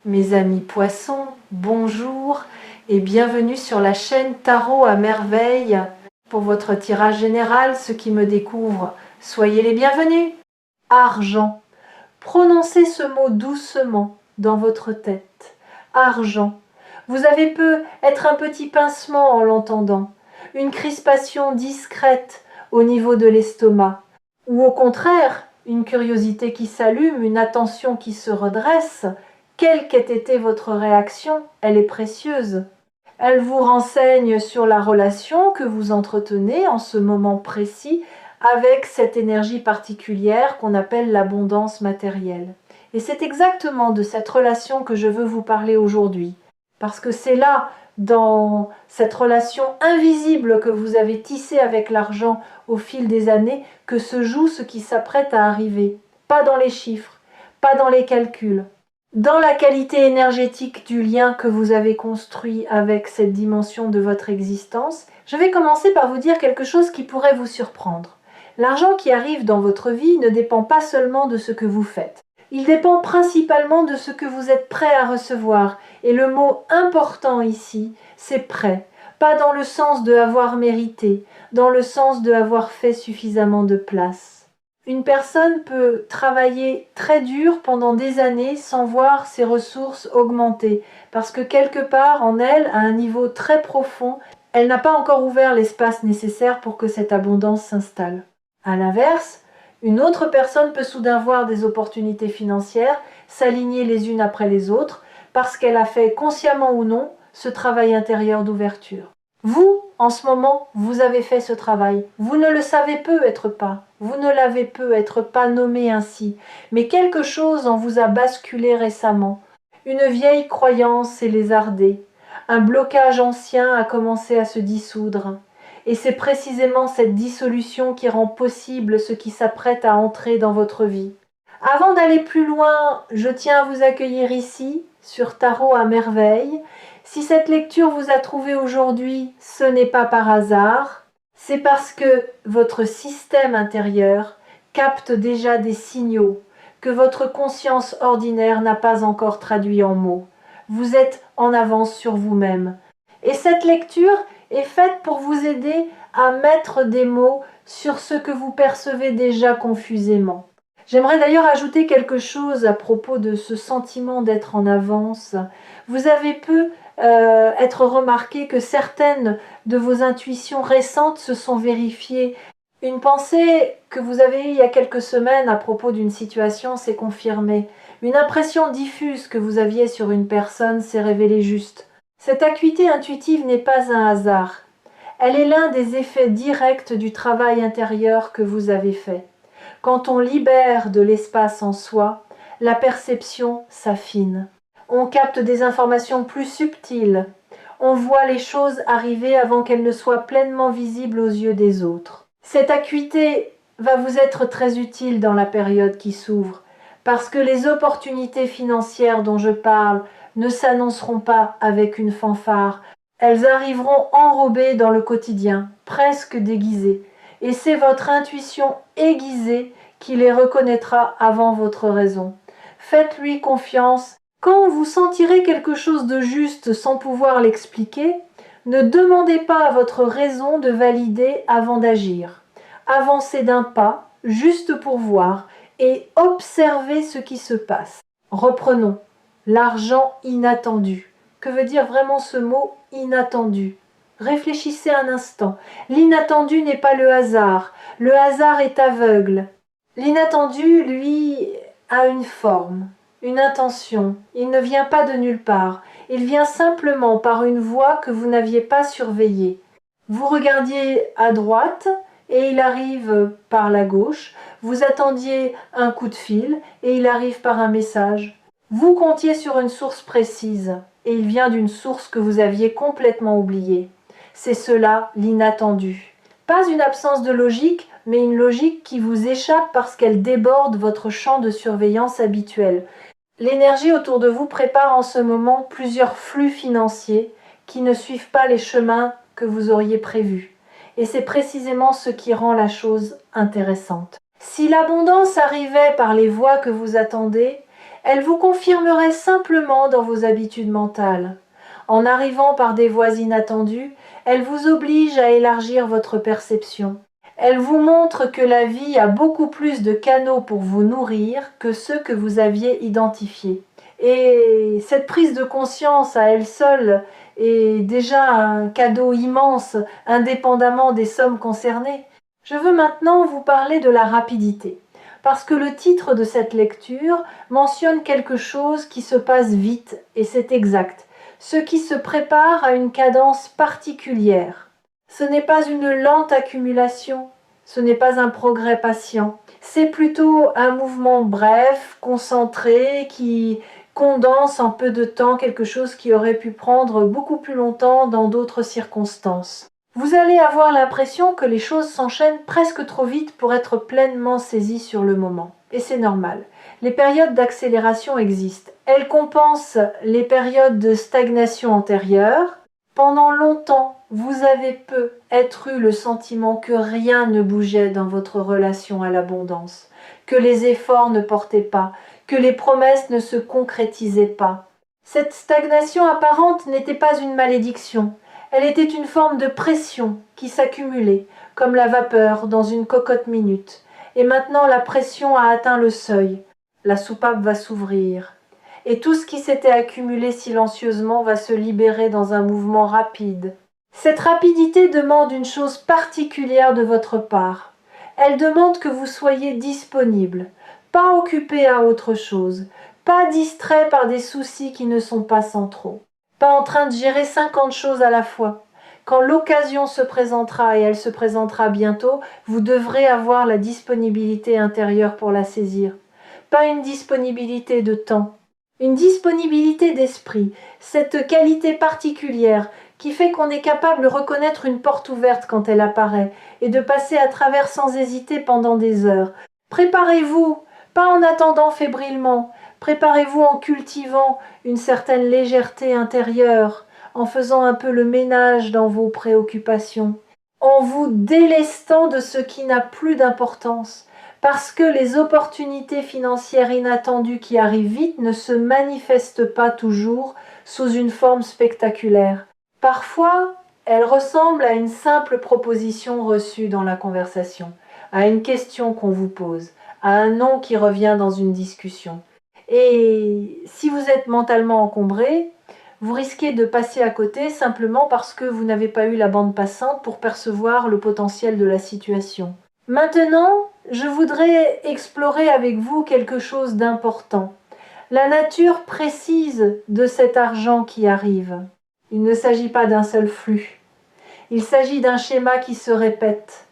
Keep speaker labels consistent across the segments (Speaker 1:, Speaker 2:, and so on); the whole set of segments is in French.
Speaker 1: Mes amis poissons, bonjour et bienvenue sur la chaîne Tarot à merveille. Pour votre tirage général, ceux qui me découvrent, soyez les bienvenus. Argent. Prononcez ce mot doucement dans votre tête. Argent. Vous avez peut être un petit pincement en l'entendant, une crispation discrète au niveau de l'estomac, ou au contraire, une curiosité qui s'allume, une attention qui se redresse. Quelle qu'ait été votre réaction, elle est précieuse. Elle vous renseigne sur la relation que vous entretenez en ce moment précis avec cette énergie particulière qu'on appelle l'abondance matérielle. Et c'est exactement de cette relation que je veux vous parler aujourd'hui. Parce que c'est là, dans cette relation invisible que vous avez tissée avec l'argent au fil des années, que se joue ce qui s'apprête à arriver. Pas dans les chiffres, pas dans les calculs, dans la qualité énergétique du lien que vous avez construit avec cette dimension de votre existence. Je vais commencer par vous dire quelque chose qui pourrait vous surprendre. L'argent qui arrive dans votre vie ne dépend pas seulement de ce que vous faites. Il dépend principalement de ce que vous êtes prêt à recevoir. Et le mot important ici, c'est prêt. Pas dans le sens de avoir mérité, dans le sens de avoir fait suffisamment de place. Une personne peut travailler très dur pendant des années sans voir ses ressources augmenter, parce que quelque part en elle, à un niveau très profond, elle n'a pas encore ouvert l'espace nécessaire pour que cette abondance s'installe. À l'inverse, une autre personne peut soudain voir des opportunités financières s'aligner les unes après les autres, parce qu'elle a fait consciemment ou non ce travail intérieur d'ouverture. Vous, en ce moment, vous avez fait ce travail. Vous ne le savez peut-être pas. Vous ne l'avez peut-être pas nommé ainsi. Mais quelque chose en vous a basculé récemment. Une vieille croyance s'est lézardée. Un blocage ancien a commencé à se dissoudre. Et c'est précisément cette dissolution qui rend possible ce qui s'apprête à entrer dans votre vie. Avant d'aller plus loin, je tiens à vous accueillir ici, sur Tarot à merveille. Si cette lecture vous a trouvé aujourd'hui, ce n'est pas par hasard, c'est parce que votre système intérieur capte déjà des signaux que votre conscience ordinaire n'a pas encore traduits en mots. Vous êtes en avance sur vous-même. Et cette lecture est faite pour vous aider à mettre des mots sur ce que vous percevez déjà confusément. J'aimerais d'ailleurs ajouter quelque chose à propos de ce sentiment d'être en avance. Vous avez pu être remarqué que certaines de vos intuitions récentes se sont vérifiées. Une pensée que vous avez eue il y a quelques semaines à propos d'une situation s'est confirmée. Une impression diffuse que vous aviez sur une personne s'est révélée juste. Cette acuité intuitive n'est pas un hasard. Elle est l'un des effets directs du travail intérieur que vous avez fait. Quand on libère de l'espace en soi, la perception s'affine. On capte des informations plus subtiles. On voit les choses arriver avant qu'elles ne soient pleinement visibles aux yeux des autres. Cette acuité va vous être très utile dans la période qui s'ouvre, parce que les opportunités financières dont je parle ne s'annonceront pas avec une fanfare. Elles arriveront enrobées dans le quotidien, presque déguisées. Et c'est votre intuition aiguisée qui les reconnaîtra avant votre raison. Faites-lui confiance. Quand vous sentirez quelque chose de juste sans pouvoir l'expliquer, ne demandez pas à votre raison de valider avant d'agir. Avancez d'un pas, juste pour voir, et observez ce qui se passe. Reprenons. L'argent inattendu. Que veut dire vraiment ce mot inattendu ? Réfléchissez un instant. L'inattendu n'est pas le hasard. Le hasard est aveugle. L'inattendu, lui, a une forme, une intention. Il ne vient pas de nulle part. Il vient simplement par une voie que vous n'aviez pas surveillée. Vous regardiez à droite et il arrive par la gauche. Vous attendiez un coup de fil et il arrive par un message. Vous comptiez sur une source précise et il vient d'une source que vous aviez complètement oubliée. C'est cela l'inattendu. Pas une absence de logique, mais une logique qui vous échappe parce qu'elle déborde votre champ de surveillance habituel. L'énergie autour de vous prépare en ce moment plusieurs flux financiers qui ne suivent pas les chemins que vous auriez prévus. Et c'est précisément ce qui rend la chose intéressante. Si l'abondance arrivait par les voies que vous attendez, Elle vous confirmerait simplement dans vos habitudes mentales. En arrivant par des voies inattendues, elle vous oblige à élargir votre perception. Elle vous montre que la vie a beaucoup plus de canaux pour vous nourrir que ceux que vous aviez identifiés. Et cette prise de conscience à elle seule est déjà un cadeau immense, indépendamment des sommes concernées. Je veux maintenant vous parler de la rapidité, parce que le titre de cette lecture mentionne quelque chose qui se passe vite, et c'est exact, ce qui se prépare à une cadence particulière. Ce n'est pas une lente accumulation, ce n'est pas un progrès patient, c'est plutôt un mouvement bref, concentré, qui condense en peu de temps quelque chose qui aurait pu prendre beaucoup plus longtemps dans d'autres circonstances. Vous allez avoir l'impression que les choses s'enchaînent presque trop vite pour être pleinement saisies sur le moment. Et c'est normal. Les périodes d'accélération existent. Elles compensent les périodes de stagnation antérieures. Pendant longtemps, vous avez peut-être eu le sentiment que rien ne bougeait dans votre relation à l'abondance, que les efforts ne portaient pas, que les promesses ne se concrétisaient pas. Cette stagnation apparente n'était pas une malédiction. Elle était une forme de pression qui s'accumulait, comme la vapeur dans une cocotte minute. Et maintenant la pression a atteint le seuil. La soupape va s'ouvrir. Et tout ce qui s'était accumulé silencieusement va se libérer dans un mouvement rapide. Cette rapidité demande une chose particulière de votre part. Elle demande que vous soyez disponible, pas occupé à autre chose, pas distrait par des soucis qui ne sont pas centraux. Pas en train de gérer 50 choses à la fois. Quand l'occasion se présentera, et elle se présentera bientôt, vous devrez avoir la disponibilité intérieure pour la saisir. Pas une disponibilité de temps, une disponibilité d'esprit, cette qualité particulière qui fait qu'on est capable de reconnaître une porte ouverte quand elle apparaît et de passer à travers sans hésiter pendant des heures. Préparez-vous, pas en attendant fébrilement. Préparez-vous en cultivant une certaine légèreté intérieure, en faisant un peu le ménage dans vos préoccupations, en vous délestant de ce qui n'a plus d'importance, parce que les opportunités financières inattendues qui arrivent vite ne se manifestent pas toujours sous une forme spectaculaire. Parfois, elles ressemblent à une simple proposition reçue dans la conversation, à une question qu'on vous pose, à un nom qui revient dans une discussion. Et si vous êtes mentalement encombré, vous risquez de passer à côté simplement parce que vous n'avez pas eu la bande passante pour percevoir le potentiel de la situation. Maintenant, je voudrais explorer avec vous quelque chose d'important. La nature précise de cet argent qui arrive. Il ne s'agit pas d'un seul flux. Il s'agit d'un schéma qui se répète.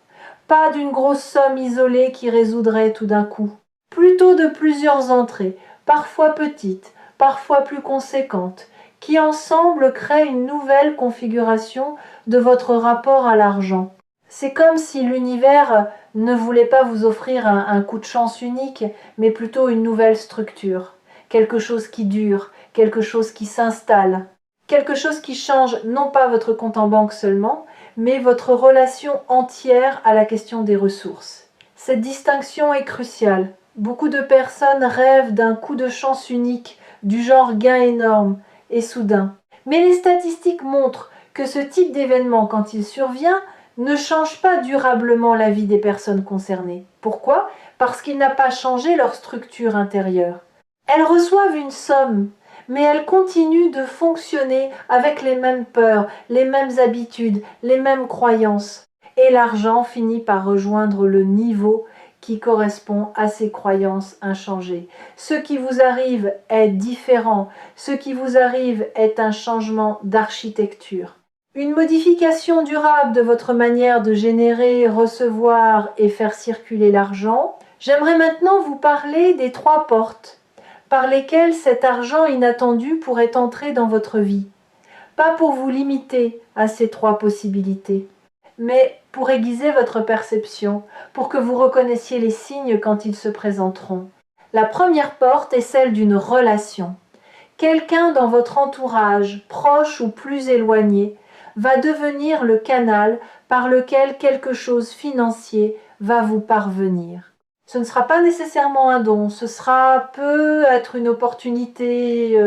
Speaker 1: Pas d'une grosse somme isolée qui résoudrait tout d'un coup. Plutôt de plusieurs entrées, parfois petites, parfois plus conséquentes, qui ensemble créent une nouvelle configuration de votre rapport à l'argent. C'est comme si l'univers ne voulait pas vous offrir un coup de chance unique, mais plutôt une nouvelle structure, quelque chose qui dure, quelque chose qui s'installe, quelque chose qui change non pas votre compte en banque seulement, mais votre relation entière à la question des ressources. Cette distinction est cruciale. Beaucoup de personnes rêvent d'un coup de chance unique, du genre gain énorme et soudain. Mais les statistiques montrent que ce type d'événement, quand il survient, ne change pas durablement la vie des personnes concernées. Pourquoi ? Parce qu'il n'a pas changé leur structure intérieure. Elles reçoivent une somme, mais elles continuent de fonctionner avec les mêmes peurs, les mêmes habitudes, les mêmes croyances. Et l'argent finit par rejoindre le niveau qui correspond à ces croyances inchangées. Ce qui vous arrive est différent. Ce qui vous arrive est un changement d'architecture. Une modification durable de votre manière de générer, recevoir et faire circuler l'argent. J'aimerais maintenant vous parler des 3 portes par lesquelles cet argent inattendu pourrait entrer dans votre vie. Pas pour vous limiter à ces 3 possibilités, mais pour aiguiser votre perception, pour que vous reconnaissiez les signes quand ils se présenteront. La première porte est celle d'une relation. Quelqu'un dans votre entourage, proche ou plus éloigné, va devenir le canal par lequel quelque chose financier va vous parvenir. Ce ne sera pas nécessairement un don, ce peut être une opportunité,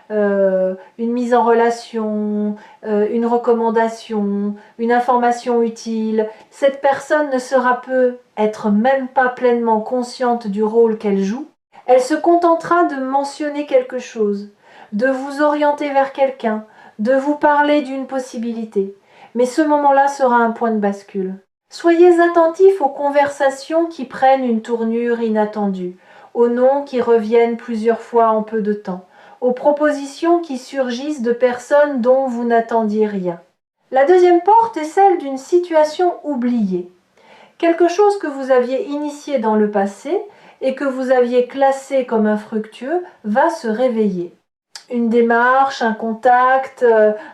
Speaker 1: une mise en relation, une recommandation, une information utile. Cette personne ne sera peut être même pas pleinement consciente du rôle qu'elle joue. Elle se contentera de mentionner quelque chose, de vous orienter vers quelqu'un, de vous parler d'une possibilité. Mais ce moment-là sera un point de bascule. Soyez attentifs aux conversations qui prennent une tournure inattendue, aux noms qui reviennent plusieurs fois en peu de temps, aux propositions qui surgissent de personnes dont vous n'attendiez rien. La deuxième porte est celle d'une situation oubliée. Quelque chose que vous aviez initié dans le passé et que vous aviez classé comme infructueux va se réveiller. Une démarche, un contact,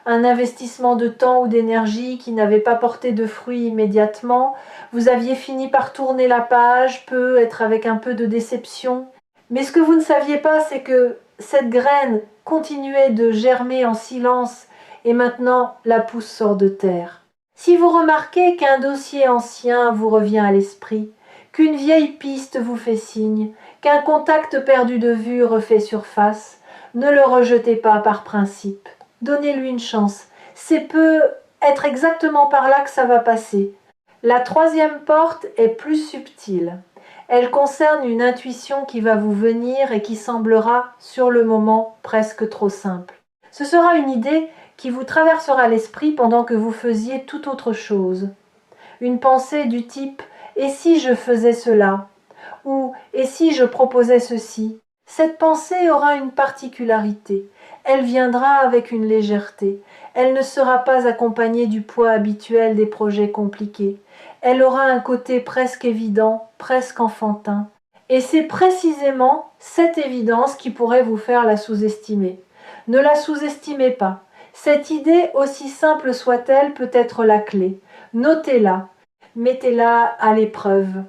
Speaker 1: un investissement de temps ou d'énergie qui n'avait pas porté de fruits immédiatement. Vous aviez fini par tourner la page, peut être avec un peu de déception. Mais ce que vous ne saviez pas, c'est que cette graine continuait de germer en silence et maintenant la pousse sort de terre. Si vous remarquez qu'un dossier ancien vous revient à l'esprit, qu'une vieille piste vous fait signe, qu'un contact perdu de vue refait surface, ne le rejetez pas par principe. Donnez-lui une chance. C'est peut être exactement par là que ça va passer. La troisième porte est plus subtile. Elle concerne une intuition qui va vous venir et qui semblera, sur le moment, presque trop simple. Ce sera une idée qui vous traversera l'esprit pendant que vous faisiez toute autre chose. Une pensée du type « et si je faisais cela ?» ou « et si je proposais ceci ?» Cette pensée aura une particularité. Elle viendra avec une légèreté. Elle ne sera pas accompagnée du poids habituel des projets compliqués. Elle aura un côté presque évident, presque enfantin. Et c'est précisément cette évidence qui pourrait vous faire la sous-estimer. Ne la sous-estimez pas. Cette idée, aussi simple soit-elle, peut être la clé. Notez-la. Mettez-la à l'épreuve.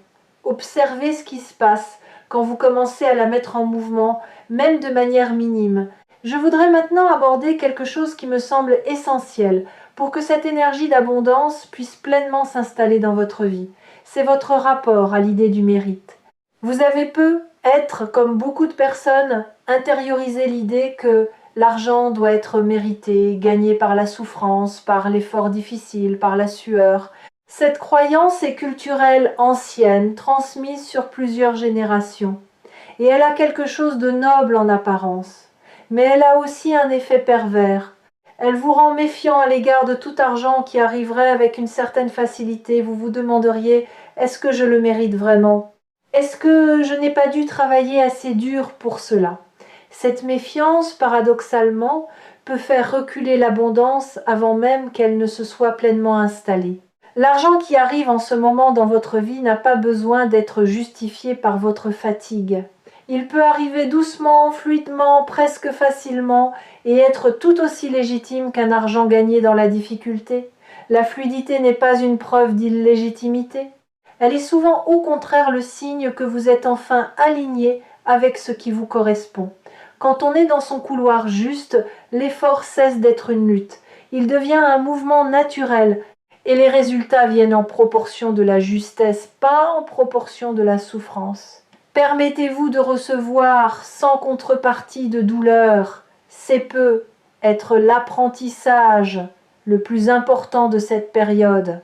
Speaker 1: Observez ce qui se passe quand vous commencez à la mettre en mouvement, même de manière minime. Je voudrais maintenant aborder quelque chose qui me semble essentiel pour que cette énergie d'abondance puisse pleinement s'installer dans votre vie. C'est votre rapport à l'idée du mérite. Vous avez peut-être, comme beaucoup de personnes, intériorisé l'idée que l'argent doit être mérité, gagné par la souffrance, par l'effort difficile, par la sueur. Cette croyance est culturelle ancienne, transmise sur plusieurs générations, et elle a quelque chose de noble en apparence, mais elle a aussi un effet pervers. Elle vous rend méfiant à l'égard de tout argent qui arriverait avec une certaine facilité. Vous vous demanderiez « est-ce que je le mérite vraiment ? Est-ce que je n'ai pas dû travailler assez dur pour cela ?» Cette méfiance, paradoxalement, peut faire reculer l'abondance avant même qu'elle ne se soit pleinement installée. L'argent qui arrive en ce moment dans votre vie n'a pas besoin d'être justifié par votre fatigue. Il peut arriver doucement, fluidement, presque facilement et être tout aussi légitime qu'un argent gagné dans la difficulté. La fluidité n'est pas une preuve d'illégitimité. Elle est souvent au contraire le signe que vous êtes enfin aligné avec ce qui vous correspond. Quand on est dans son couloir juste, l'effort cesse d'être une lutte. Il devient un mouvement naturel. Et les résultats viennent en proportion de la justesse, pas en proportion de la souffrance. Permettez-vous de recevoir sans contrepartie de douleur. C'est peut être l'apprentissage le plus important de cette période.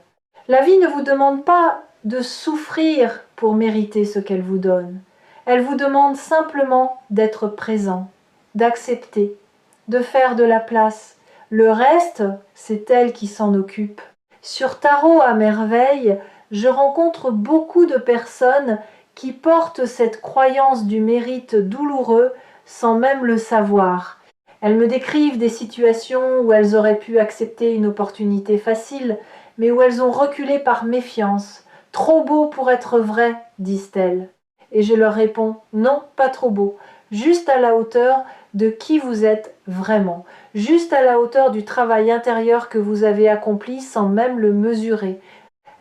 Speaker 1: La vie ne vous demande pas de souffrir pour mériter ce qu'elle vous donne. Elle vous demande simplement d'être présent, d'accepter, de faire de la place. Le reste, c'est elle qui s'en occupe. Sur Tarot à merveille, je rencontre beaucoup de personnes qui portent cette croyance du mérite douloureux sans même le savoir. Elles me décrivent des situations où elles auraient pu accepter une opportunité facile, mais où elles ont reculé par méfiance. « Trop beau pour être vrai », disent-elles. Et je leur réponds « Non, pas trop beau, juste à la hauteur de qui vous êtes vraiment, juste à la hauteur du travail intérieur que vous avez accompli sans même le mesurer.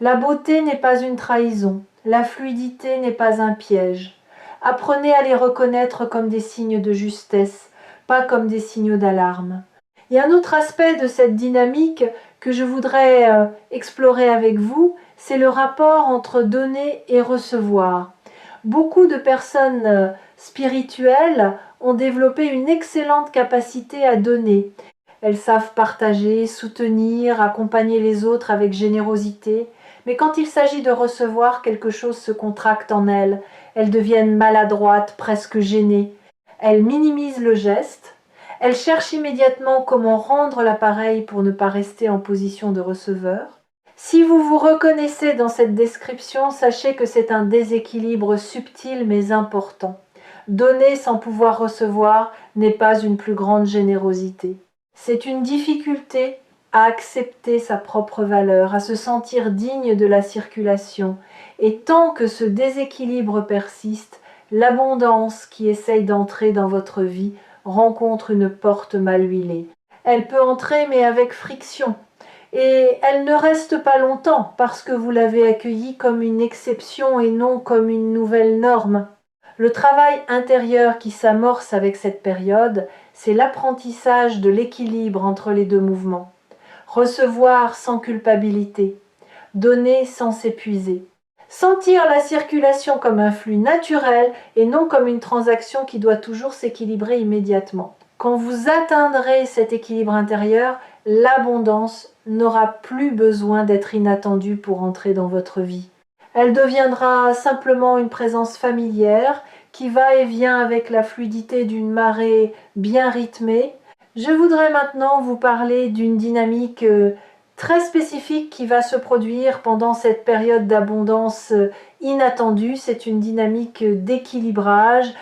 Speaker 1: La beauté n'est pas une trahison, la fluidité n'est pas un piège. Apprenez à les reconnaître comme des signes de justesse, pas comme des signaux d'alarme. » Il y a un autre aspect de cette dynamique que je voudrais explorer avec vous, c'est le rapport entre donner et recevoir. Beaucoup de personnes spirituelles ont développé une excellente capacité à donner. Elles savent partager, soutenir, accompagner les autres avec générosité. Mais quand il s'agit de recevoir, quelque chose se contracte en elles. Elles deviennent maladroites, presque gênées. Elles minimisent le geste. Elles cherchent immédiatement comment rendre l'appareil pour ne pas rester en position de receveur. Si vous vous reconnaissez dans cette description, sachez que c'est un déséquilibre subtil mais important. Donner sans pouvoir recevoir n'est pas une plus grande générosité. C'est une difficulté à accepter sa propre valeur, à se sentir digne de la circulation. Et tant que ce déséquilibre persiste, l'abondance qui essaye d'entrer dans votre vie rencontre une porte mal huilée. Elle peut entrer mais avec friction. Et elle ne reste pas longtemps parce que vous l'avez accueillie comme une exception et non comme une nouvelle norme. Le travail intérieur qui s'amorce avec cette période, c'est l'apprentissage de l'équilibre entre les deux mouvements. Recevoir sans culpabilité, donner sans s'épuiser. Sentir la circulation comme un flux naturel et non comme une transaction qui doit toujours s'équilibrer immédiatement. Quand vous atteindrez cet équilibre intérieur, l'abondance n'aura plus besoin d'être inattendue pour entrer dans votre vie. Elle deviendra simplement une présence familière qui va et vient avec la fluidité d'une marée bien rythmée. Je voudrais maintenant vous parler d'une dynamique très spécifique qui va se produire pendant cette période d'abondance inattendue. C'est une dynamique d'équilibrage.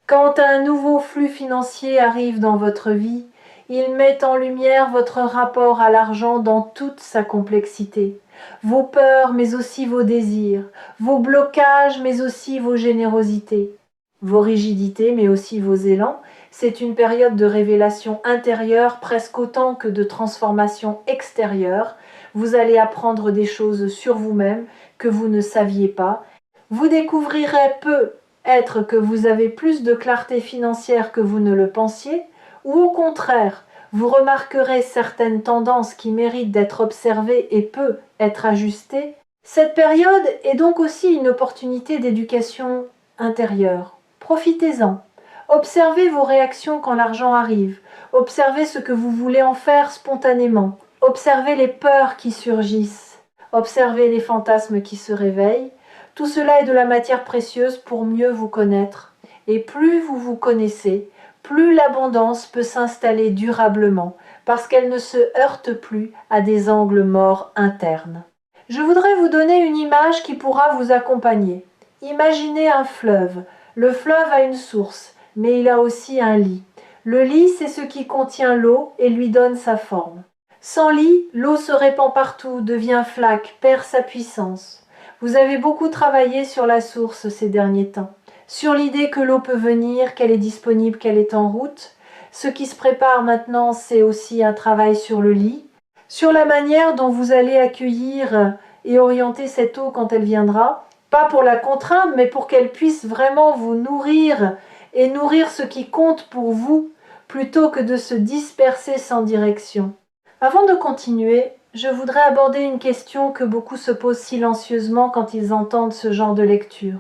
Speaker 1: Quand un nouveau flux financier arrive dans votre vie, il met en lumière votre rapport à l'argent dans toute sa complexité. Vos peurs, mais aussi vos désirs, vos blocages, mais aussi vos générosités, vos rigidités, mais aussi vos élans. C'est une période de révélation intérieure presque autant que de transformation extérieure. Vous allez apprendre des choses sur vous-même que vous ne saviez pas. Vous découvrirez peut-être que vous avez plus de clarté financière que vous ne le pensiez, ou au contraire, vous remarquerez certaines tendances qui méritent d'être observées et peu être ajustées. Cette période est donc aussi une opportunité d'éducation intérieure. Profitez-en. Observez vos réactions quand l'argent arrive. Observez ce que vous voulez en faire spontanément. Observez les peurs qui surgissent. Observez les fantasmes qui se réveillent. Tout cela est de la matière précieuse pour mieux vous connaître. Et plus vous vous connaissez, plus l'abondance peut s'installer durablement, parce qu'elle ne se heurte plus à des angles morts internes. Je voudrais vous donner une image qui pourra vous accompagner. Imaginez un fleuve. Le fleuve a une source, mais il a aussi un lit. Le lit, c'est ce qui contient l'eau et lui donne sa forme. Sans lit, l'eau se répand partout, devient flaque, perd sa puissance. Vous avez beaucoup travaillé sur la source ces derniers temps. Sur l'idée que l'eau peut venir, qu'elle est disponible, qu'elle est en route. Ce qui se prépare maintenant, c'est aussi un travail sur le lit, sur la manière dont vous allez accueillir et orienter cette eau quand elle viendra, pas pour la contraindre, mais pour qu'elle puisse vraiment vous nourrir et nourrir ce qui compte pour vous, plutôt que de se disperser sans direction. Avant de continuer, je voudrais aborder une question que beaucoup se posent silencieusement quand ils entendent ce genre de lecture.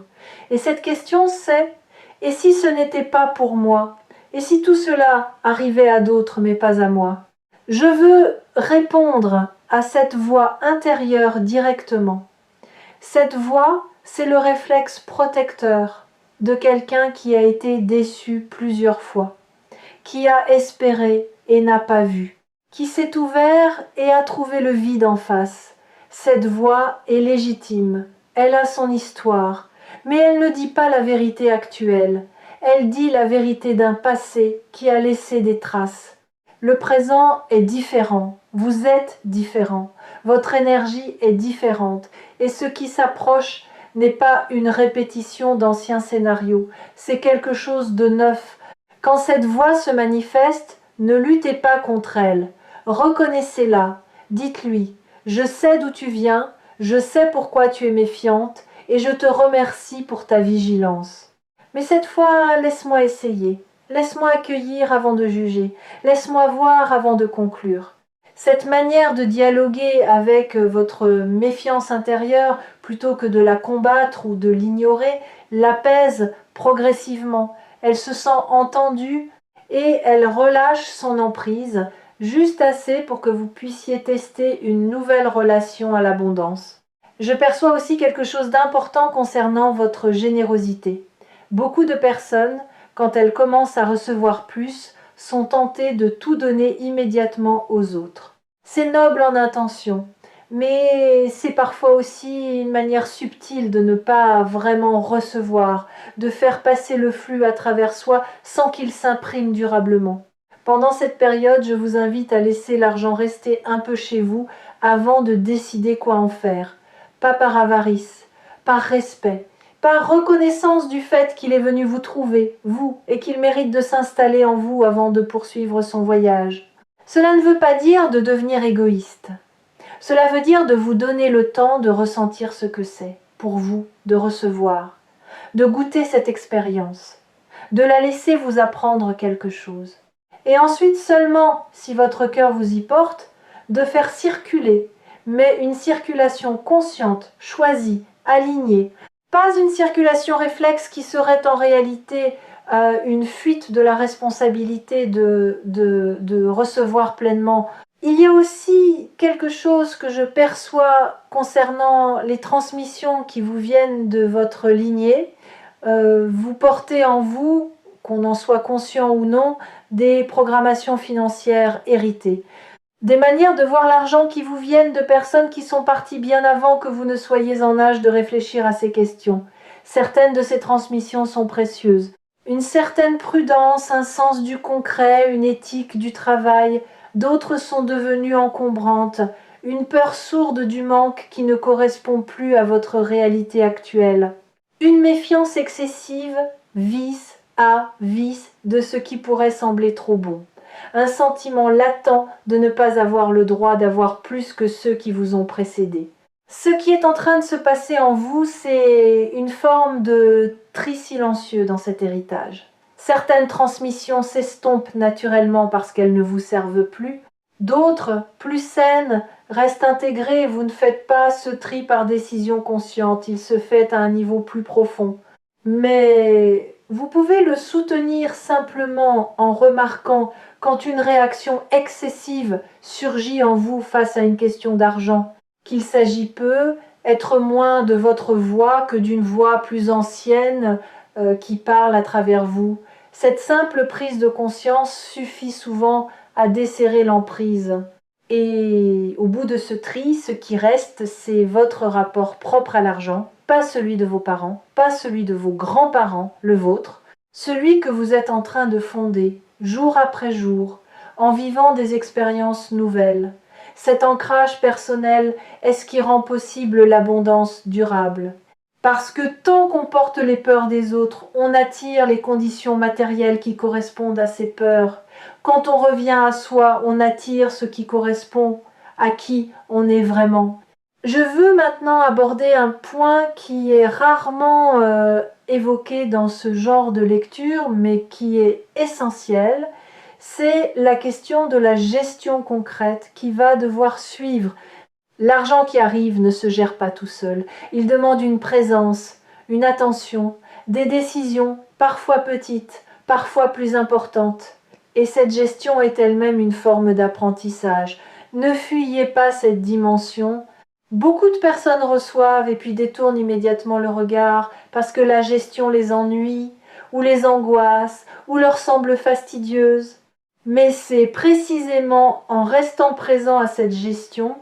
Speaker 1: Et cette question c'est « Et si ce n'était pas pour moi? Et si tout cela arrivait à d'autres mais pas à moi ?» Je veux répondre à cette voix intérieure directement. Cette voix, c'est le réflexe protecteur de quelqu'un qui a été déçu plusieurs fois, qui a espéré et n'a pas vu, qui s'est ouvert et a trouvé le vide en face. Cette voix est légitime, elle a son histoire, mais elle ne dit pas la vérité actuelle, elle dit la vérité d'un passé qui a laissé des traces. Le présent est différent, vous êtes différent, votre énergie est différente, et ce qui s'approche n'est pas une répétition d'anciens scénarios, c'est quelque chose de neuf. Quand cette voix se manifeste, ne luttez pas contre elle, reconnaissez-la, dites-lui « Je sais d'où tu viens, je sais pourquoi tu es méfiante, et je te remercie pour ta vigilance. » Mais cette fois, laisse-moi essayer. Laisse-moi accueillir avant de juger. Laisse-moi voir avant de conclure. Cette manière de dialoguer avec votre méfiance intérieure plutôt que de la combattre ou de l'ignorer, l'apaise progressivement. Elle se sent entendue et elle relâche son emprise, juste assez pour que vous puissiez tester une nouvelle relation à l'abondance. Je perçois aussi quelque chose d'important concernant votre générosité. Beaucoup de personnes, quand elles commencent à recevoir plus, sont tentées de tout donner immédiatement aux autres. C'est noble en intention, mais c'est parfois aussi une manière subtile de ne pas vraiment recevoir, de faire passer le flux à travers soi sans qu'il s'imprime durablement. Pendant cette période, je vous invite à laisser l'argent rester un peu chez vous avant de décider quoi en faire. Pas par avarice, par respect, par reconnaissance du fait qu'il est venu vous trouver, vous, et qu'il mérite de s'installer en vous avant de poursuivre son voyage. Cela ne veut pas dire de devenir égoïste. Cela veut dire de vous donner le temps de ressentir ce que c'est, pour vous, de recevoir, de goûter cette expérience, de la laisser vous apprendre quelque chose. Et ensuite seulement, si votre cœur vous y porte, de faire circuler, mais une circulation consciente, choisie, alignée, pas une circulation réflexe qui serait en réalité une fuite de la responsabilité de recevoir pleinement. Il y a aussi quelque chose que je perçois concernant les transmissions qui vous viennent de votre lignée. Vous portez en vous, qu'on en soit conscient ou non, des programmations financières héritées. Des manières de voir l'argent qui vous viennent de personnes qui sont parties bien avant que vous ne soyez en âge de réfléchir à ces questions. Certaines de ces transmissions sont précieuses. Une certaine prudence, un sens du concret, une éthique du travail. D'autres sont devenues encombrantes. Une peur sourde du manque qui ne correspond plus à votre réalité actuelle. Une méfiance excessive, vice de ce qui pourrait sembler trop bon. Un sentiment latent de ne pas avoir le droit d'avoir plus que ceux qui vous ont précédé. Ce qui est en train de se passer en vous, c'est une forme de tri silencieux dans cet héritage. Certaines transmissions s'estompent naturellement parce qu'elles ne vous servent plus. D'autres, plus saines, restent intégrées. Vous ne faites pas ce tri par décision consciente, il se fait à un niveau plus profond. Mais vous pouvez le soutenir simplement en remarquant quand une réaction excessive surgit en vous face à une question d'argent, qu'il s'agit peu, être moins de votre voix que d'une voix plus ancienne qui parle à travers vous. Cette simple prise de conscience suffit souvent à desserrer l'emprise. Et au bout de ce tri, ce qui reste, c'est votre rapport propre à l'argent, pas celui de vos parents, pas celui de vos grands-parents, le vôtre, celui que vous êtes en train de fonder, jour après jour, en vivant des expériences nouvelles. Cet ancrage personnel est ce qui rend possible l'abondance durable. Parce que tant qu'on porte les peurs des autres, on attire les conditions matérielles qui correspondent à ces peurs. Quand on revient à soi, on attire ce qui correspond à qui on est vraiment. Je veux maintenant aborder un point qui est rarement évoqué dans ce genre de lecture, mais qui est essentiel. C'est la question de la gestion concrète qui va devoir suivre. L'argent qui arrive ne se gère pas tout seul. Il demande une présence, une attention, des décisions, parfois petites, parfois plus importantes. Et cette gestion est elle-même une forme d'apprentissage. Ne fuyez pas cette dimension. Beaucoup de personnes reçoivent et puis détournent immédiatement le regard parce que la gestion les ennuie, ou les angoisse, ou leur semble fastidieuse. Mais c'est précisément en restant présent à cette gestion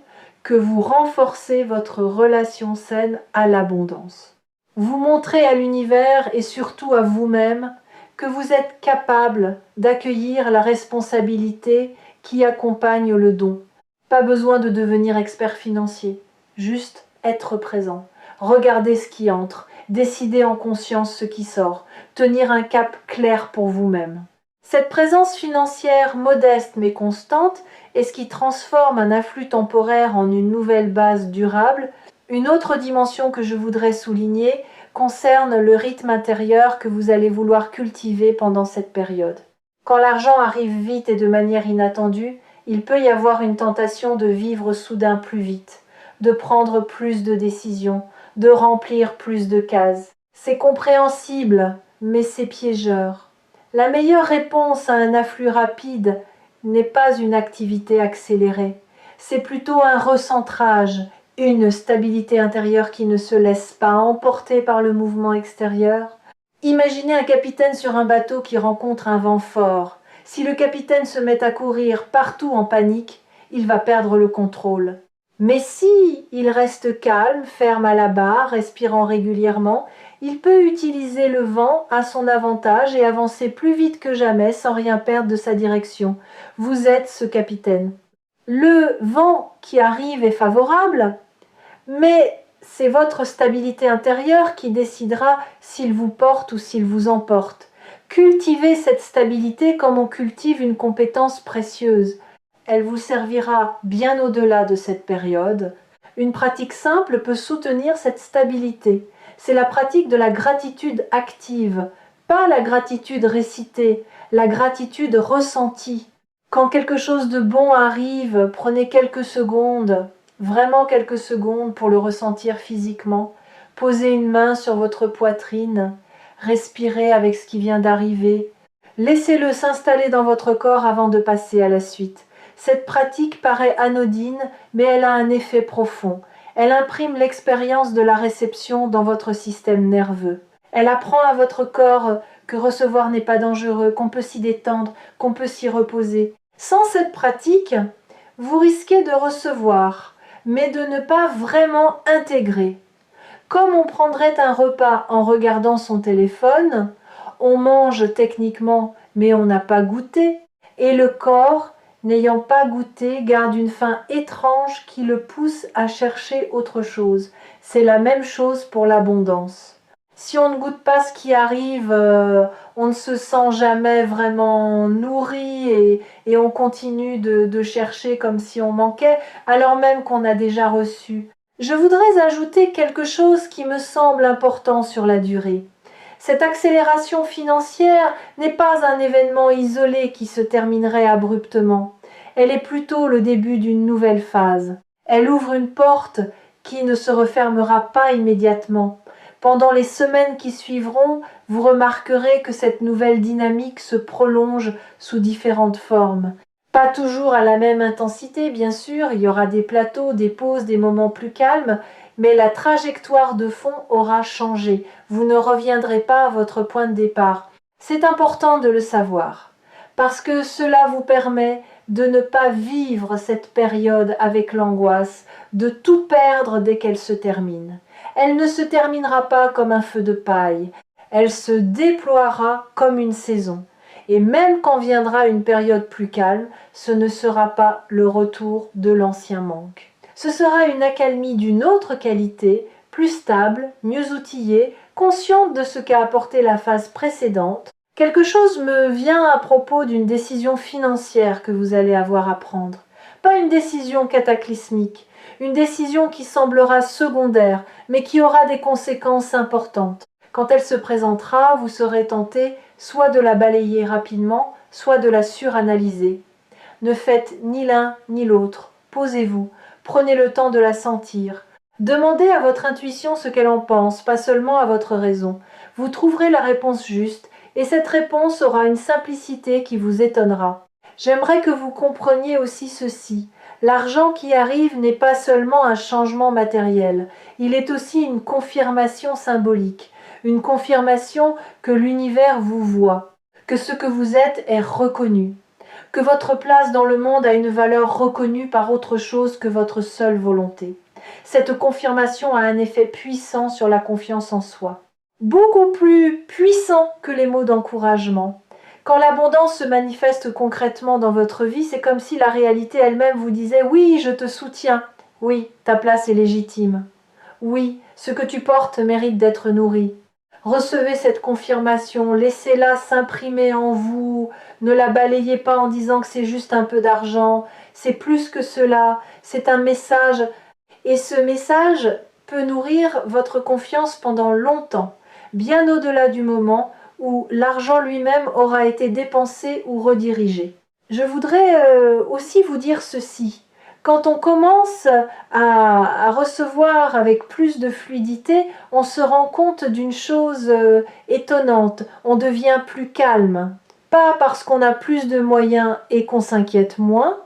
Speaker 1: que vous renforcez votre relation saine à l'abondance. Vous montrez à l'univers et surtout à vous-même que vous êtes capable d'accueillir la responsabilité qui accompagne le don. Pas besoin de devenir expert financier, juste être présent, regarder ce qui entre, décider en conscience ce qui sort, tenir un cap clair pour vous-même. Cette présence financière modeste mais constante est ce qui transforme un afflux temporaire en une nouvelle base durable. Une autre dimension que je voudrais souligner concerne le rythme intérieur que vous allez vouloir cultiver pendant cette période. Quand l'argent arrive vite et de manière inattendue, il peut y avoir une tentation de vivre soudain plus vite, de prendre plus de décisions, de remplir plus de cases. C'est compréhensible, mais c'est piégeur. La meilleure réponse à un afflux rapide n'est pas une activité accélérée, c'est plutôt un recentrage, une stabilité intérieure qui ne se laisse pas emporter par le mouvement extérieur. Imaginez un capitaine sur un bateau qui rencontre un vent fort. Si le capitaine se met à courir partout en panique, il va perdre le contrôle. Mais si il reste calme, ferme à la barre, respirant régulièrement, il peut utiliser le vent à son avantage et avancer plus vite que jamais sans rien perdre de sa direction. Vous êtes ce capitaine. Le vent qui arrive est favorable, mais c'est votre stabilité intérieure qui décidera s'il vous porte ou s'il vous emporte. Cultivez cette stabilité comme on cultive une compétence précieuse. Elle vous servira bien au-delà de cette période. Une pratique simple peut soutenir cette stabilité. C'est la pratique de la gratitude active, pas la gratitude récitée, la gratitude ressentie. Quand quelque chose de bon arrive, prenez quelques secondes, vraiment quelques secondes pour le ressentir physiquement. Posez une main sur votre poitrine, respirez avec ce qui vient d'arriver. Laissez-le s'installer dans votre corps avant de passer à la suite. Cette pratique paraît anodine, mais elle a un effet profond. Elle imprime l'expérience de la réception dans votre système nerveux. Elle apprend à votre corps que recevoir n'est pas dangereux, qu'on peut s'y détendre, qu'on peut s'y reposer. Sans cette pratique, vous risquez de recevoir, mais de ne pas vraiment intégrer. Comme on prendrait un repas en regardant son téléphone, on mange techniquement, mais on n'a pas goûté, et le corps, n'ayant pas goûté, garde une faim étrange qui le pousse à chercher autre chose. C'est la même chose pour l'abondance. Si on ne goûte pas ce qui arrive, on ne se sent jamais vraiment nourri et on continue de chercher comme si on manquait, alors même qu'on a déjà reçu. Je voudrais ajouter quelque chose qui me semble important sur la durée. Cette accélération financière n'est pas un événement isolé qui se terminerait abruptement. Elle est plutôt le début d'une nouvelle phase. Elle ouvre une porte qui ne se refermera pas immédiatement. Pendant les semaines qui suivront, vous remarquerez que cette nouvelle dynamique se prolonge sous différentes formes. Pas toujours à la même intensité, bien sûr, il y aura des plateaux, des pauses, des moments plus calmes, mais la trajectoire de fond aura changé. Vous ne reviendrez pas à votre point de départ. C'est important de le savoir, parce que cela vous permet de ne pas vivre cette période avec l'angoisse, de tout perdre dès qu'elle se termine. Elle ne se terminera pas comme un feu de paille, elle se déploiera comme une saison. Et même quand viendra une période plus calme, ce ne sera pas le retour de l'ancien manque. Ce sera une accalmie d'une autre qualité, plus stable, mieux outillée, consciente de ce qu'a apporté la phase précédente. Quelque chose me vient à propos d'une décision financière que vous allez avoir à prendre. Pas une décision cataclysmique, une décision qui semblera secondaire, mais qui aura des conséquences importantes. Quand elle se présentera, vous serez tenté soit de la balayer rapidement, soit de la suranalyser. Ne faites ni l'un ni l'autre. Posez-vous, prenez le temps de la sentir. Demandez à votre intuition ce qu'elle en pense, pas seulement à votre raison. Vous trouverez la réponse juste, et cette réponse aura une simplicité qui vous étonnera. J'aimerais que vous compreniez aussi ceci. L'argent qui arrive n'est pas seulement un changement matériel, il est aussi une confirmation symbolique, une confirmation que l'univers vous voit, que ce que vous êtes est reconnu, que votre place dans le monde a une valeur reconnue par autre chose que votre seule volonté. Cette confirmation a un effet puissant sur la confiance en soi, beaucoup plus puissant que les mots d'encouragement. Quand l'abondance se manifeste concrètement dans votre vie, c'est comme si la réalité elle-même vous disait « Oui, je te soutiens. Oui, ta place est légitime. Oui, ce que tu portes mérite d'être nourri. » Recevez cette confirmation, laissez-la s'imprimer en vous, ne la balayez pas en disant que c'est juste un peu d'argent, c'est plus que cela, c'est un message. Et ce message peut nourrir votre confiance pendant longtemps, bien au-delà du moment où l'argent lui-même aura été dépensé ou redirigé. Je voudrais aussi vous dire ceci. Quand on commence à recevoir avec plus de fluidité, on se rend compte d'une chose étonnante, on devient plus calme. Pas parce qu'on a plus de moyens et qu'on s'inquiète moins,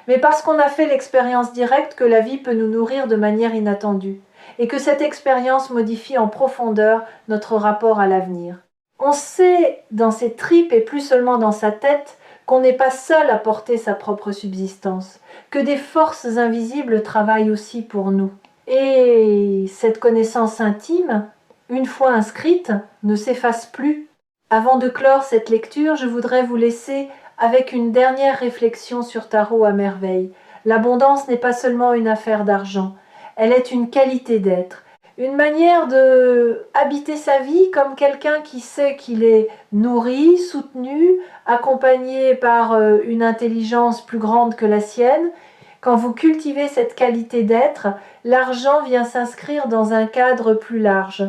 Speaker 1: mais parce qu'on a fait l'expérience directe que la vie peut nous nourrir de manière inattendue, et que cette expérience modifie en profondeur notre rapport à l'avenir. On sait dans ses tripes et plus seulement dans sa tête qu'on n'est pas seul à porter sa propre subsistance, que des forces invisibles travaillent aussi pour nous. Et cette connaissance intime, une fois inscrite, ne s'efface plus. Avant de clore cette lecture, je voudrais vous laisser avec une dernière réflexion sur Tarot à merveille. L'abondance n'est pas seulement une affaire d'argent, elle est une qualité d'être, une manière de habiter sa vie comme quelqu'un qui sait qu'il est nourri, soutenu, accompagné par une intelligence plus grande que la sienne. Quand vous cultivez cette qualité d'être, l'argent vient s'inscrire dans un cadre plus large.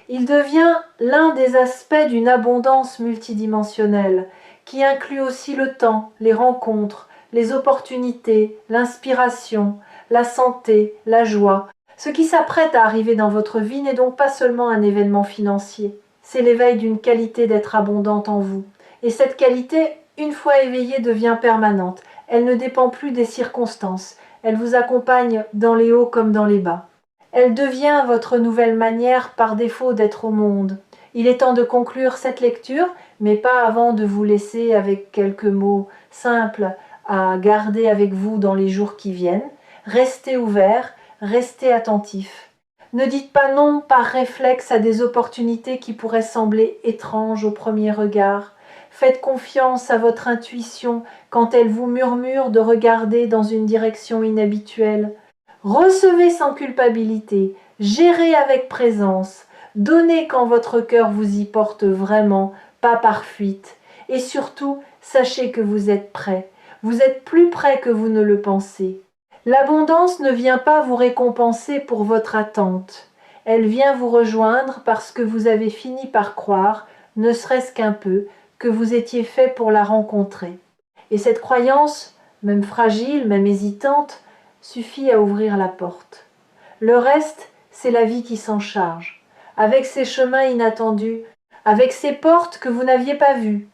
Speaker 1: Il devient l'un des aspects d'une abondance multidimensionnelle, qui inclut aussi le temps, les rencontres, les opportunités, l'inspiration, la santé, la joie. Ce qui s'apprête à arriver dans votre vie n'est donc pas seulement un événement financier, c'est l'éveil d'une qualité d'être abondante en vous. Et cette qualité, une fois éveillée, devient permanente. Elle ne dépend plus des circonstances, elle vous accompagne dans les hauts comme dans les bas. Elle devient votre nouvelle manière par défaut d'être au monde. Il est temps de conclure cette lecture, mais pas avant de vous laisser avec quelques mots simples à garder avec vous dans les jours qui viennent. Restez ouverts, restez attentifs. Ne dites pas non par réflexe à des opportunités qui pourraient sembler étranges au premier regard. Faites confiance à votre intuition quand elle vous murmure de regarder dans une direction inhabituelle. Recevez sans culpabilité, gérez avec présence, donnez quand votre cœur vous y porte vraiment, pas par fuite. Et surtout, sachez que vous êtes prêt. Vous êtes plus prêt que vous ne le pensez. L'abondance ne vient pas vous récompenser pour votre attente. Elle vient vous rejoindre parce que vous avez fini par croire, ne serait-ce qu'un peu, que vous étiez fait pour la rencontrer. Et cette croyance, même fragile, même hésitante, suffit à ouvrir la porte. Le reste, c'est la vie qui s'en charge, avec ses chemins inattendus, avec ses portes que vous n'aviez pas vues,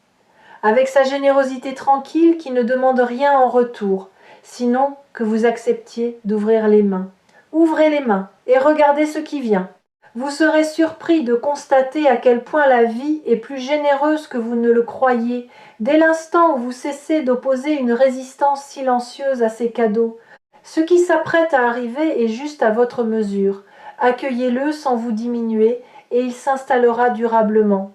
Speaker 1: avec sa générosité tranquille qui ne demande rien en retour, sinon que vous acceptiez d'ouvrir les mains. Ouvrez les mains et regardez ce qui vient. Vous serez surpris de constater à quel point la vie est plus généreuse que vous ne le croyez, dès l'instant où vous cessez d'opposer une résistance silencieuse à ces cadeaux. Ce qui s'apprête à arriver est juste à votre mesure. Accueillez-le sans vous diminuer et il s'installera durablement.